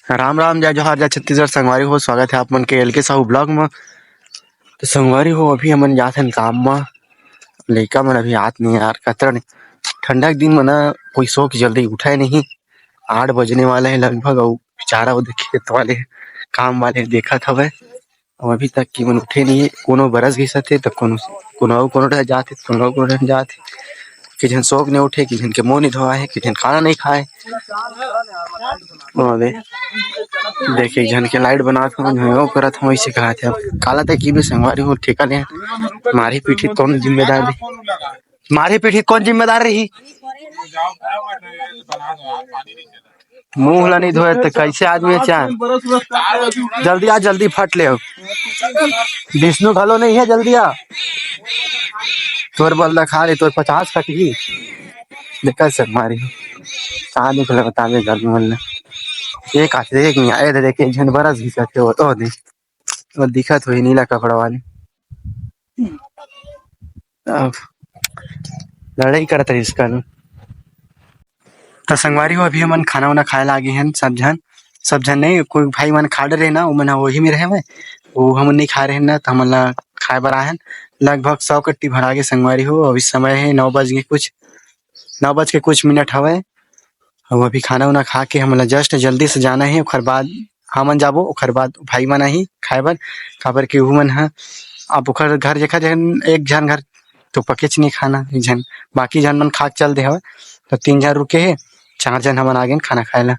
राम राम जय जोहार जय छत्तीसगढ़। संगवारी हो स्वागत है आप मन के एल के साहू ब्लॉग में। तो संगवारी हो अभी हमन जात हन काम में। लइका मन अभी आत नहीं यार, कतरा ठंडा के दिन में ना कोई सो के जल्दी उठाए नहीं। 8 बजने वाला है लगभग और बेचारा वो खेत वाले काम वाले देखत हवे और अभी तक की मन उठे नहीं है। कोनो बरस घिसत है तो कोनो ठा जात है, कोनो ठा जात है। कि झन शौक नहीं उठे, कि झन के मुंह नहीं धोआ है, कि झन खाना नहीं खाए। देखे झन के लाइट बनात हो करत हो ऐसे कहा थे। काला तक की भी संगवारी हो ठेका ले मारी पीठी कौन जिम्मेदार रही, मारी पीठी कौन जिम्मेदार रही। मुंह ला नहीं धोए तो कैसे आदमी चाह। जल्दी आ, जल्दी फट ले। विष्णु घलो नहीं है, जल्दी आ। तोर बल्ला खा ले, तोर 50 कटगी। देखा सर मारी कहा निकले बता दे घर में एक आते एक नहीं आए थे। देखे झन बरस घिसा थे वो तो नहीं और दिखत हुई नीला कपड़ा वाले लड़ाई करते रही इसका। तो संगवारी हो अभी हमन खाना वाना खाए लागे हैं सब जन नहीं कोई भाई मन खा रहे ना, वो मन वही में रहे वो हमन नहीं खा रहे ना, तो हमन ला खाए बर आए हैं। लगभग 100 कट्टी भरा के संगवारी हो। अभी समय है 9 बज के कुछ हवे और अभी खाना वाना खा के हमन ला जस्ट जल्दी से जाना है। ओखर बाद हमन जाबो, ओखर बाद भाई मन ही खाए बर काबर के मन है। अब ओखर घर देखा जन एक झन घर तो पकेच नहीं खाना, एक झन बाकी झन मन खा चल दे हवे। तो 3 जन रुके है, 4 जन हमन आ गए खाना खाए ला।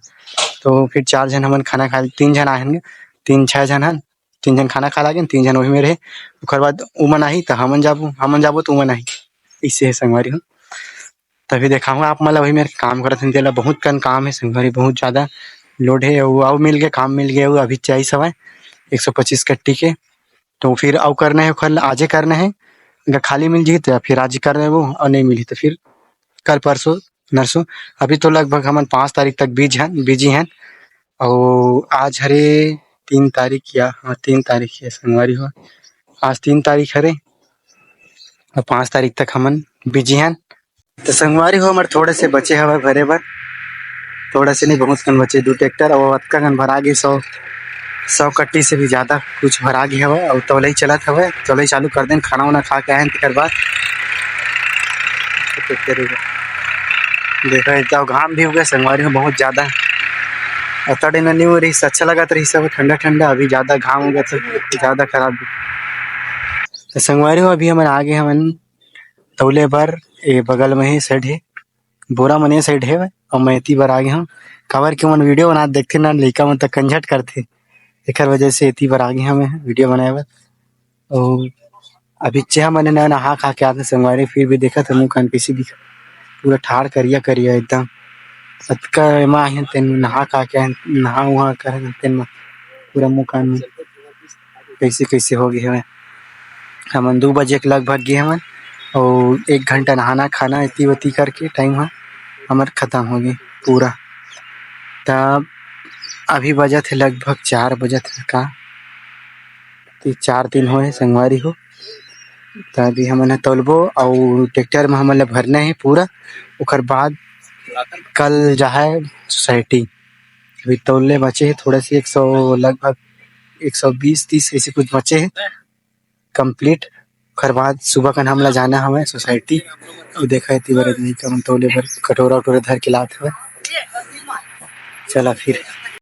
तो फिर 4 जन हमन खाना खाए, 3 जन आए हैं, 3-6 जन हन, 3 जन खाना खा लागे, 3 जन वही में रहे। ओखर बाद उमन आही तो हमन जाबो तो उमन आही। इससे है संगवारी हो। तभी देखाऊंगा आप मतलब वही मेरे काम करत हन तेला बहुत कन काम है संगवारी, बहुत ज्यादा लोड है। और मिल गए काम मिल गए अभी 40 125 कट्टी के। तो फिर अब करना है, कल आजे करना है। अगर खाली मिल जाए तो फिर आज कर रहे वो, और नहीं मिली तो फिर कल परसों नरसों। अभी तो लगभग हमन 5 तारीख तक बिजी हैं। और आज हरे 3 तारीख या 3 तारीख है संगवारी हो। आज 3 तारीख हरे और 5 तारीख तक हमन बिजी हैं। तो संगवारी हो हमारे थोड़े से बचे हवा भरे बर, थोड़ा से नहीं बहुत कन बचे। 2 ट्रैक्टर और अतका कन भरा गए, 100 कट्टी से भी ज्यादा कुछ भरा गया हवा। और तौले चलत हवे, तौले चालू कर दें। खाना वाना खा के आए तेकर बाद देखा इतना घाम भी हो गया संगवारी में बहुत ज्यादा। तड़े न नहीं हो रही, अच्छा लगा रही सब ठंडा ठंडा। अभी ज्यादा घाम हो गया तो ज्यादा खराब। तो संगवारी हो अभी हमन आगे हमन तौले बर ए बगल में ही साइड है, बोरा मने साइड है और मैं इती बर आगे हूँ। कवर के मन वीडियो बना देखते ना लइका मन तक कंझट करते, एकर वजह से इती बर आगे हमें वीडियो बनाए बर। और अभी चेहा मैंने नहा खा के आते संगवारी, फिर भी देखा था मुँह कान कैसे दिखा, पूरा ठाड़ करिया करिया एकदम। अतका एमा आए तेन नहा खा के आए, नहा वहा कर तेन पूरा मुँह कान में कैसे कैसे हो गए हमें। हमन 2 बजे के लगभग गए हमन और 1 घंटा नहाना खाना इतनी वती करके टाइम हमार खत्म हो गई पूरा। तब अभी बजा थे लगभग 4 बजा थे का 4-3 हो संगवारी हो। तभी हमन तौलबो और ट्रैक्टर में हमन ला भरना है पूरा। ओकर बाद कल जाए सोसाइटी। अभी तौलने बचे है थोड़ा सी 100 लगभग 120-30 ऐसे कुछ बचे है कंप्लीट। ओकर बाद सुबह कन हमला जाना हमें सोसाइटी और देखा इतनी बार नहीं कम तौले पर कटोरा वटोरा धर के लात हवे। चला फिर